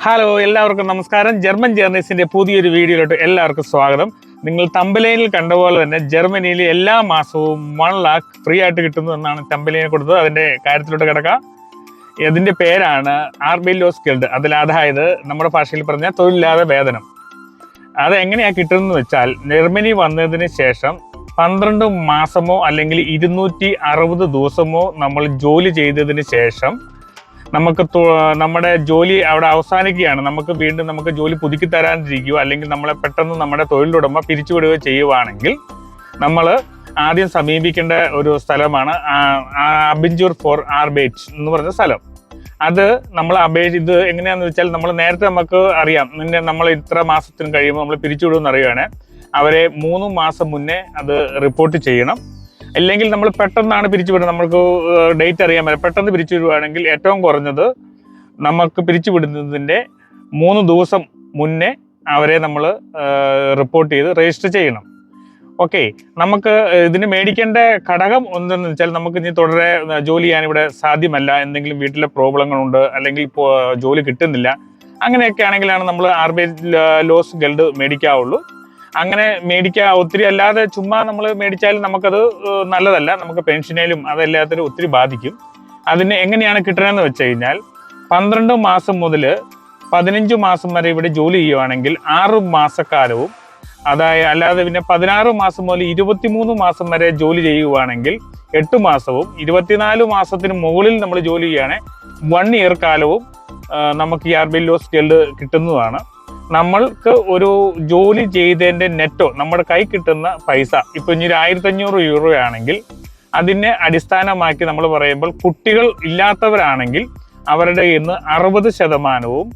Hello, എല്ലാവർക്കും നമസ്കാരം. German ജേർണീസിന്റെ പുതിയൊരു വീഡിയോയിലോട്ട് എല്ലാവർക്കും സ്വാഗതം. നിങ്ങൾ തമ്പലൈനിൽ കണ്ട പോലെ തന്നെ ജർമ്മനിയിൽ എല്ലാ മാസവും 1 lakh ഫ്രീ ആയിട്ട് കിട്ടുന്നു എന്നാണ് തമ്പലൈനിൽ കൊടുത്തത്. അതിന്റെ കാര്യത്തിലോട്ട് കിടക്കാം. ഇതിന്റെ പേരാണ് ആർബൈലോസ് ഗിൽഡ്. അതായത് നമ്മുടെ ഭാഷയിൽ പറഞ്ഞാൽ തൊഴിലില്ലാതെ വേതനം. അത് എങ്ങനെയാ കിട്ടുന്നത് വെച്ചാൽ, ജർമ്മനി വന്നതിന് ശേഷം 12 മാസമോ അല്ലെങ്കിൽ 260 ദിവസമോ നമ്മൾ ജോലി ചെയ്തതിന് ശേഷം നമുക്ക് നമ്മുടെ ജോലി അവിടെ അവസാനിക്കുകയാണ്. നമുക്ക് ജോലി പുതുക്കി തരാനിരിക്കുകയോ അല്ലെങ്കിൽ നമ്മളെ പെട്ടെന്ന് നമ്മുടെ തൊഴിലുടമ പിരിച്ചുവിടുകയോ ചെയ്യുവാണെങ്കിൽ നമ്മൾ ആദ്യം സമീപിക്കേണ്ട ഒരു സ്ഥലമാണ് അബിഞ്ചൂർ ഫോർ ആർബൈറ്റ് എന്ന് പറഞ്ഞ സ്ഥലം. അത് നമ്മൾ ഇത് എങ്ങനെയാണെന്ന് വെച്ചാൽ, നമ്മൾ നേരത്തെ നമുക്ക് അറിയാം, നമ്മൾ ഇത്ര മാസത്തിന് കഴിയുമ്പോൾ നമ്മൾ പിരിച്ചുവിടുമെന്ന് അറിയുകയാണ്. അവരെ 3 മാസം മുന്നേ അത് റിപ്പോർട്ട് ചെയ്യണം. അല്ലെങ്കിൽ നമ്മൾ പെട്ടെന്നാണ് പിരിച്ചുവിടുന്നത്, നമുക്ക് ഡേറ്റ് അറിയാൻ പറ്റില്ല. പെട്ടെന്ന് പിരിച്ചുവിടുകയാണെങ്കിൽ ഏറ്റവും കുറഞ്ഞത് നമുക്ക് പിരിച്ചുവിടുന്നതിൻ്റെ 3 ദിവസം മുന്നേ അവരെ നമ്മൾ റിപ്പോർട്ട് ചെയ്ത് രജിസ്റ്റർ ചെയ്യണം. ഓക്കെ, നമുക്ക് ഇതിന് മേടിക്കേണ്ട ഘടകം എന്തെന്ന് വെച്ചാൽ, നമുക്ക് ഇനി തുടരെ ജോലി ചെയ്യാൻ ഇവിടെ സാധ്യമല്ല, എന്തെങ്കിലും വീട്ടിലെ പ്രോബ്ലങ്ങളുണ്ട്, അല്ലെങ്കിൽ ജോലി കിട്ടുന്നില്ല, അങ്ങനെയൊക്കെ ആണെങ്കിലാണ് നമ്മൾ ആർബൈലോസ് ഗിൽഡ് മേടിക്കാവുള്ളൂ. അങ്ങനെ ഒത്തിരി അല്ലാതെ ചുമ്മാ നമ്മൾ മേടിച്ചാലും നമുക്കത് നല്ലതല്ല. നമുക്ക് പെൻഷനേലും അതെല്ലാത്തിനും ഒത്തിരി ബാധിക്കും. അതിന് എങ്ങനെയാണ് കിട്ടണമെന്ന് വെച്ച് കഴിഞ്ഞാൽ, 12 മാസം മുതൽ 15 മാസം വരെ ഇവിടെ ജോലി ചെയ്യുവാണെങ്കിൽ 6 മാസക്കാലവും, അല്ലാതെ പിന്നെ 16 മാസം മുതൽ 23 മാസം വരെ ജോലി ചെയ്യുവാണെങ്കിൽ 8 മാസവും, 24 മാസത്തിന് മുകളിൽ നമ്മൾ ജോലി ചെയ്യുകയാണെങ്കിൽ 1 year കാലവും നമുക്ക് ഈ ആർബൈലോസ് ഗിൽഡ് കിട്ടുന്നതാണ്. നമ്മൾക്ക് ഒരു ജോലി ചെയ്തതിൻ്റെ നെറ്റോ നമ്മുടെ കൈ കിട്ടുന്ന പൈസ ഇപ്പോൾ ഇനി 1500 euro ആണെങ്കിൽ, അതിനെ അടിസ്ഥാനമാക്കി നമ്മൾ പറയുമ്പോൾ, കുട്ടികൾ ഇല്ലാത്തവരാണെങ്കിൽ അവരുടെ കയ്യിൽ നിന്ന് 60%,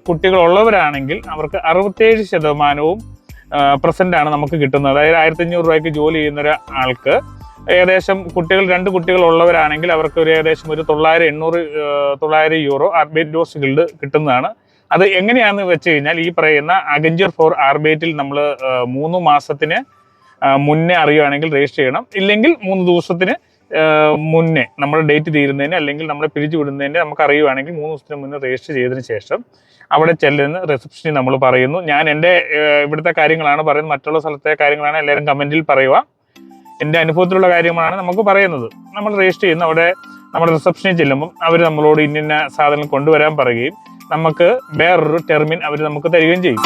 കുട്ടികൾ ഉള്ളവരാണെങ്കിൽ അവർക്ക് 67% % ആണ് നമുക്ക് കിട്ടുന്നത്. അതായത് 1500 രൂപയ്ക്ക് ജോലി ചെയ്യുന്ന ഒരാൾക്ക് ഏകദേശം 2 കുട്ടികൾ ഉള്ളവരാണെങ്കിൽ അവർക്ക് ഏകദേശം ഒരു 900 euro ആർബൈലോസ് ഗിൽഡ് കിട്ടുന്നതാണ്. അത് എങ്ങനെയാണെന്ന് വെച്ച് കഴിഞ്ഞാൽ, ഈ പറയുന്ന അഗഞ്ചർ ഫോർ ആർബൈറ്റിൽ നമ്മൾ 3 മാസത്തിന് മുന്നേ അറിയുകയാണെങ്കിൽ രജിസ്റ്റർ ചെയ്യണം. ഇല്ലെങ്കിൽ 3 ദിവസത്തിന് മുന്നേ, നമ്മുടെ ഡേറ്റ് തീരുന്നതിന് അല്ലെങ്കിൽ നമ്മളെ പിരിച്ചു വിടുന്നതിന് നമുക്ക് അറിയുകയാണെങ്കിൽ 3 ദിവസത്തിന് മുന്നേ രജിസ്റ്റർ ചെയ്തതിന് ശേഷം അവിടെ ചെല്ലുന്ന റിസപ്ഷനിൽ നമ്മൾ പറയുന്നു. ഞാൻ എൻ്റെ ഇവിടുത്തെ കാര്യങ്ങളാണ് പറയുന്നത്, മറ്റുള്ള സ്ഥലത്തെ കാര്യങ്ങളാണ് എല്ലാവരും കമൻറ്റിൽ പറയുക. എൻ്റെ അനുഭവത്തിലുള്ള കാര്യങ്ങളാണ് നമുക്ക് പറയുന്നത്. നമ്മൾ രജിസ്റ്റർ ചെയ്യുന്ന അവിടെ നമ്മുടെ റിസപ്ഷനിൽ ചെല്ലുമ്പം അവർ നമ്മളോട് ഇന്ന സാധനം കൊണ്ടുവരാൻ പറയുകയും നമുക്ക് വേറൊരു ടെർമിൻ അവർ നമുക്ക് തരികയും ചെയ്യും.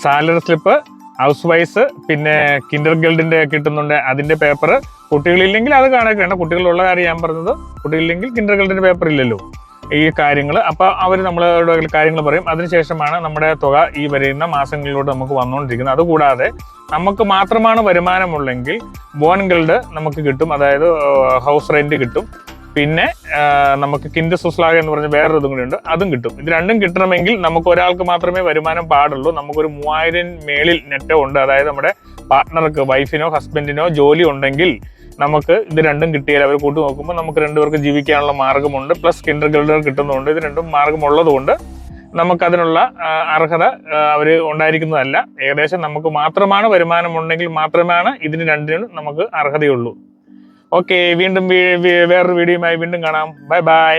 സാലറി സ്ലിപ്പ്, ഹൗസ് വൈസ്, പിന്നെ കിൻഡർ ഗിൽഡിന്റെ കിട്ടുന്നുണ്ട്, അതിന്റെ പേപ്പർ. കുട്ടികളില്ലെങ്കിൽ അത് കാണാൻ, കുട്ടികളുള്ള കാര്യം ഞാൻ പറഞ്ഞത്. കുട്ടികളില്ലെങ്കിൽ കിൻഡർ ഗിൽഡിന്റെ പേപ്പർ ഇല്ലല്ലോ. ഈ കാര്യങ്ങൾ അപ്പോൾ അവർ നമ്മളോട് കാര്യങ്ങൾ പറയും. അതിനുശേഷമാണ് നമ്മുടെ തുക ഈ വരുന്ന മാസങ്ങളിലോട്ട് നമുക്ക് വന്നുകൊണ്ടിരിക്കുന്നത്. അതുകൂടാതെ നമുക്ക് മാത്രമാണ് വരുമാനമുള്ളെങ്കിൽ ബോൺ ഗിൽഡ് നമുക്ക് കിട്ടും, അതായത് ഹൗസ് റെന്റ് കിട്ടും. പിന്നെ നമുക്ക് കിൻഡർ സുസ്ലാഗ എന്ന് പറഞ്ഞ വേറൊരു ഇതും കൂടി ഉണ്ട്, അതും കിട്ടും. ഇത് രണ്ടും കിട്ടണമെങ്കിൽ നമുക്ക് ഒരാൾക്ക് മാത്രമേ വരുമാനം പാടുള്ളൂ. നമുക്കൊരു 3000 മേളിൽ നെറ്റോ ഉണ്ട്, അതായത് നമ്മുടെ പാർട്ട്ണർക്ക്, വൈഫിനോ ഹസ്ബൻഡിനോ ജോലി ഉണ്ടെങ്കിൽ നമുക്ക് ഇത് രണ്ടും കിട്ടിയാൽ അവർ കൂട്ടി നോക്കുമ്പോൾ നമുക്ക് 2 പേർക്ക് ജീവിക്കാനുള്ള മാർഗമുണ്ട്. പ്ലസ് കിൻഡർ ഗിൽഡ് കിട്ടുന്നുണ്ട്. ഇത് രണ്ടും മാർഗമുള്ളതുകൊണ്ട് നമുക്കതിനുള്ള അർഹത അവർ ഉണ്ടായിരിക്കുന്നതല്ല. ഏകദേശം നമുക്ക് മാത്രമാണ് വരുമാനമുണ്ടെങ്കിൽ മാത്രമാണ് ഇതിന് രണ്ടിനും നമുക്ക് അർഹതയുള്ളൂ. ഓക്കെ, വീണ്ടും വേറൊരു വീഡിയോയുമായി വീണ്ടും കാണാം. Bye bye.